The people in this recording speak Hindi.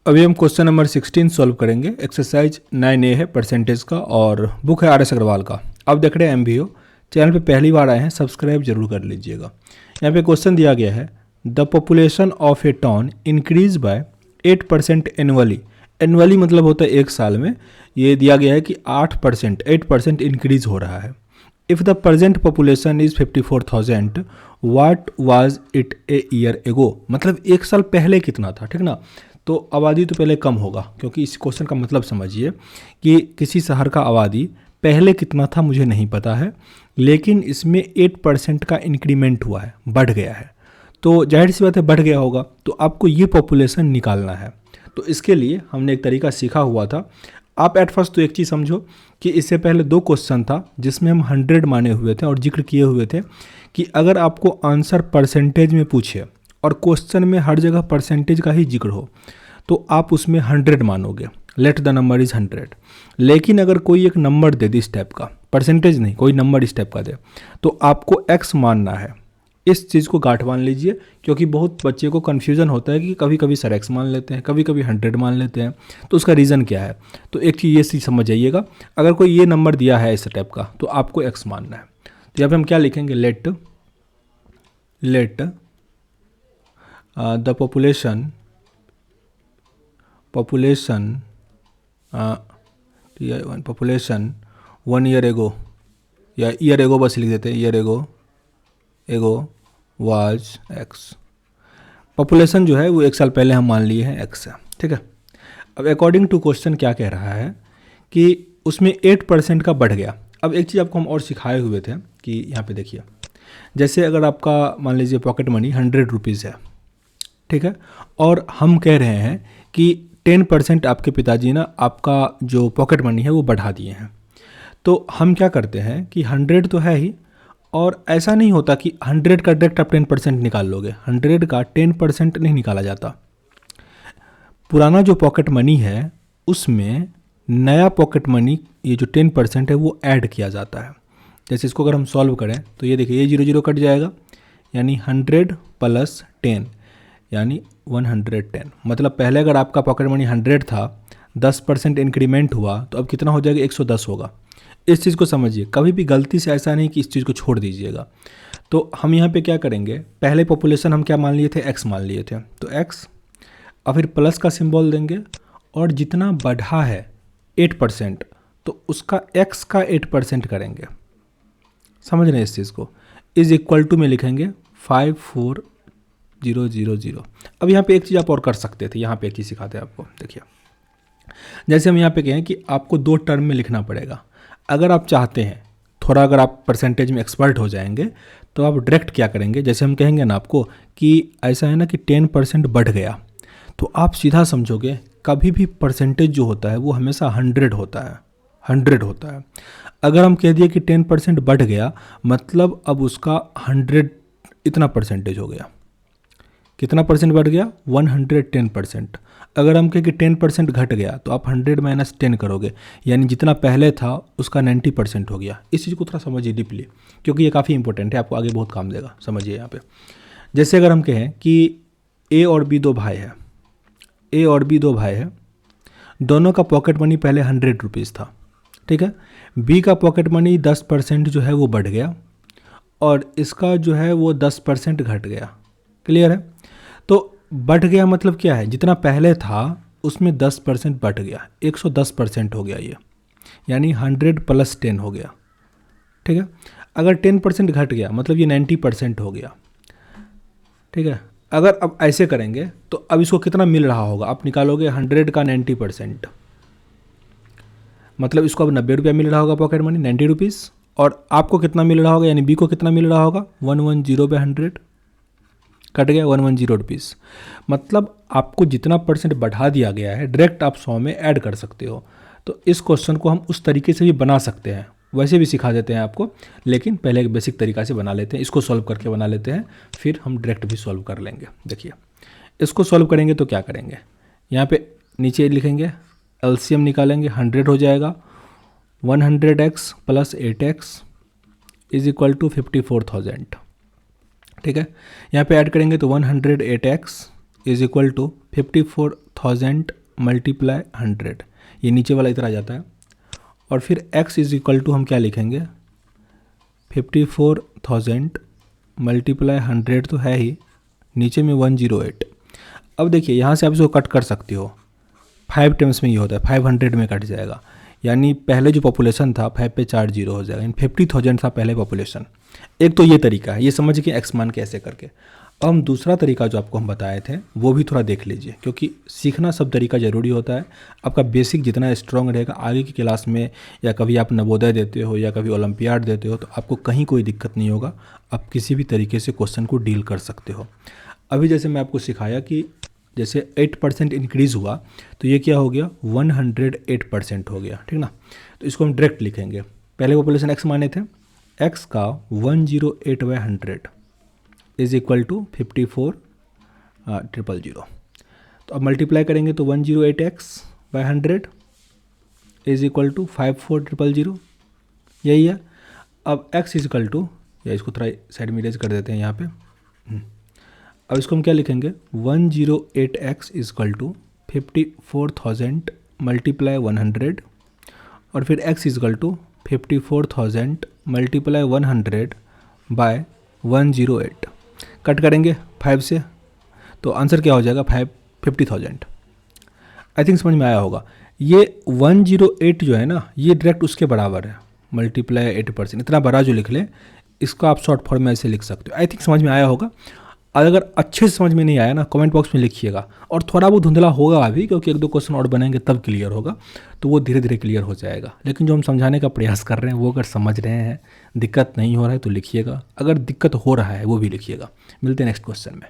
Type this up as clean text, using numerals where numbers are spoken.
अभी हम क्वेश्चन नंबर 16 सॉल्व करेंगे। एक्सरसाइज 9A है परसेंटेज का और बुक है RS अग्रवाल का। आप देख रहे हैं MBO। चैनल पे पहली बार आए हैं सब्सक्राइब जरूर कर लीजिएगा। यहाँ पे क्वेश्चन दिया गया है the population of A town increase by 8% annually. Annually मतलब होता है एक साल में। ये दिया गया है कि 8% इंक्रीज हो रहा है। If the present population is 54,000 what was it a year ago, मतलब एक साल पहले कितना था, ठीक ना। तो आबादी तो पहले कम होगा, क्योंकि इस क्वेश्चन का मतलब समझिए कि किसी शहर का आबादी पहले कितना था मुझे नहीं पता है, लेकिन इसमें 8% का इंक्रीमेंट हुआ है, बढ़ गया है। तो जाहिर सी बात है बढ़ गया होगा, तो आपको ये पॉपुलेशन निकालना है। तो इसके लिए हमने एक तरीका सीखा हुआ था। आप एट फर्स्ट तो एक चीज़ समझो कि इससे पहले 2 क्वेश्चन था जिसमें हम 100 माने हुए थे और जिक्र किए हुए थे कि अगर आपको आंसर परसेंटेज में पूछे और क्वेश्चन में हर जगह परसेंटेज का ही जिक्र हो तो आप उसमें 100 मानोगे, लेट द नंबर इज़ 100। लेकिन अगर कोई एक नंबर दे दे इस टाइप का, परसेंटेज नहीं, कोई नंबर इस टाइप का दे, तो आपको x मानना है। इस चीज़ को गांठ मान लीजिए, क्योंकि बहुत बच्चे को कन्फ्यूज़न होता है कि कभी कभी सर x मान लेते हैं, कभी कभी 100 मान लेते हैं, तो उसका रीज़न क्या है। तो एक चीज़ ये चीज़ समझ जाइएगा, अगर कोई ये नंबर दिया है इस टाइप का तो आपको x मानना है। तो यहाँ पे हम क्या लिखेंगे, let the population 1 year ago, या ईयर एगो बस लिख देते हैं, year ago was x. Population जो है वो एक साल पहले हम मान लिए हैं एक्स है, ठीक है। अब अकॉर्डिंग टू क्वेश्चन क्या कह रहा है कि उसमें 8% का बढ़ गया। अब एक चीज़ आपको हम और सिखाए हुए थे कि यहाँ पे देखिए, जैसे अगर आपका मान लीजिए पॉकेट मनी 100 रुपीज़ है, ठीक है, और हम कह रहे हैं कि 10% आपके पिताजी ना आपका जो पॉकेट मनी है वो बढ़ा दिए हैं। तो हम क्या करते हैं कि 100 तो है ही, और ऐसा नहीं होता कि 100 का डायरेक्ट आप 10% निकाल लोगे। 100 का 10% नहीं निकाला जाता। पुराना जो पॉकेट मनी है उसमें नया पॉकेट मनी, ये जो 10% है वो ऐड किया जाता है। जैसे इसको अगर हम सॉल्व करें तो ये देखिए, ये 0 0 कट जाएगा, यानी 100 + 10 यानी 110। मतलब पहले अगर आपका पॉकेट मनी 100 था, 10% इंक्रीमेंट हुआ तो अब कितना हो जाएगा, 110 होगा। इस चीज़ को समझिए, कभी भी गलती से ऐसा नहीं कि इस चीज़ को छोड़ दीजिएगा। तो हम यहाँ पे क्या करेंगे, पहले पॉपुलेशन हम क्या मान लिए थे, x मान लिए थे, तो x, और फिर प्लस का सिंबल देंगे, और जितना बढ़ा है 8% तो उसका x का 8% करेंगे। समझ रहे हैं इस चीज़ को, इज इक्वल टू में लिखेंगे 54000। अब यहाँ पे एक चीज़ आप और कर सकते थे, यहाँ पे एक चीज़ सिखाते हैं आपको, देखिए। जैसे हम यहाँ पे कहें कि आपको 2 टर्म में लिखना पड़ेगा। अगर आप चाहते हैं थोड़ा, अगर आप परसेंटेज में एक्सपर्ट हो जाएंगे तो आप डायरेक्ट क्या करेंगे, जैसे हम कहेंगे ना आपको कि ऐसा है ना कि 10% बढ़ गया, तो आप सीधा समझोगे कभी भी परसेंटेज जो होता है वो हमेशा 100 होता है, 100 होता है। अगर हम कह दिए कि 10% बढ़ गया, मतलब अब उसका 100 इतना परसेंटेज हो गया। कितना परसेंट बढ़ गया, 110%। अगर हम कहें कि 10% घट गया तो आप 100 - 10 करोगे, यानी जितना पहले था उसका 90% हो गया। इस चीज़ को थोड़ा समझिए डीपली, क्योंकि ये काफ़ी इंपॉर्टेंट है, आपको आगे बहुत काम देगा। समझिए यहाँ पे, जैसे अगर हम कहें कि A और B 2 भाई है, A और B 2 भाई है, दोनों का पॉकेट मनी पहले 100 रुपीज़ था, ठीक है। B का पॉकेट मनी 10% जो है वो बढ़ गया, और इसका जो है वो 10% घट गया। क्लियर है। तो बढ़ गया मतलब क्या है, जितना पहले था उसमें 10% बढ़ गया, 110% हो गया ये, यानी 100 + 10 हो गया, ठीक है। अगर 10% घट गया मतलब ये 90% हो गया, ठीक है। अगर अब ऐसे करेंगे तो अब इसको कितना मिल रहा होगा, आप निकालोगे 100 का 90%, मतलब इसको अब 90 रुपया मिल रहा होगा पॉकेट मनी, 90 रुपीज़। और आपको कितना मिल रहा होगा, यानी बी को कितना मिल रहा होगा, 110/100 कट गया, 110 रुपीज़। मतलब आपको जितना परसेंट बढ़ा दिया गया है डायरेक्ट आप 100 में ऐड कर सकते हो। तो इस क्वेश्चन को हम उस तरीके से भी बना सकते हैं, वैसे भी सिखा देते हैं आपको, लेकिन पहले एक बेसिक तरीका से बना लेते हैं, इसको सॉल्व करके बना लेते हैं, फिर हम डायरेक्ट भी सॉल्व कर लेंगे। देखिए, इसको सॉल्व करेंगे तो क्या करेंगे, यहाँ पे नीचे लिखेंगे, एलसीएम निकालेंगे, 100 हो जाएगा, 100x + 8x is equal to 54,000, ठीक है। यहाँ पे ऐड करेंगे तो 108x is equal to 54,000 multiply 100, ये नीचे वाला इधर आ जाता है। और फिर x इज इक्वल टू हम क्या लिखेंगे, 54,000 मल्टीप्लाई 100 तो है ही, नीचे में 108। अब देखिए यहाँ से आप इसको कट कर सकते हो, 5 टर्म्स में ये होता है, 500 में कट जाएगा, यानी पहले जो पॉपुलेशन था 5 पे 4 जीरो हो जाएगा, यानी 50,000 था पहले पॉपुलेशन। एक तो ये तरीका है, ये समझ के एक्स मान कैसे करके। अब हम दूसरा तरीका जो आपको हम बताए थे वो भी थोड़ा देख लीजिए, क्योंकि सीखना सब तरीका ज़रूरी होता है। आपका बेसिक जितना स्ट्रॉन्ग रहेगा आगे की क्लास में, या कभी आप नवोदय देते हो या कभी ओलंपियाड देते हो, तो आपको कहीं कोई दिक्कत नहीं होगा, आप किसी भी तरीके से क्वेश्चन को डील कर सकते हो। अभी जैसे मैं आपको सिखाया कि जैसे 8% इंक्रीज़ हुआ तो ये क्या हो गया, 108% हो गया, ठीक ना। तो इसको हम डायरेक्ट लिखेंगे, पहले पॉपुलेशन x माने थे, x का 108/100 इज इक्वल टू 54,000। तो अब मल्टीप्लाई करेंगे तो 108x/100 इज इक्वल टू 54,000, यही है। अब x इज इक्वल टू, या इसको थोड़ा साइड में इरेज कर देते हैं यहाँ पे। अब इसको हम क्या लिखेंगे, 108x is equal to 54,000 multiply 100, और फिर x is equal to 54,000 multiply 100 by 108। Cut करेंगे 5 से, तो आंसर क्या हो जाएगा, 50,000। आई थिंक समझ में आया होगा। ये 108 जो है ना, ये डायरेक्ट उसके बराबर है, मल्टीप्लाई 8%, इतना बड़ा जो लिख लें, इसको आप शॉर्ट फॉर्म में ऐसे लिख सकते हो। आई थिंक समझ में आया होगा। अगर अच्छे से समझ में नहीं आया ना, कमेंट बॉक्स में लिखिएगा, और थोड़ा बहुत धुंधला होगा अभी, क्योंकि 1-2 क्वेश्चन और बनेंगे तब क्लियर होगा, तो वो धीरे धीरे क्लियर हो जाएगा। लेकिन जो हम समझाने का प्रयास कर रहे हैं वो अगर समझ रहे हैं, दिक्कत नहीं हो रहा है तो लिखिएगा, अगर दिक्कत हो रहा है वो भी लिखिएगा। मिलते हैं नेक्स्ट क्वेश्चन में।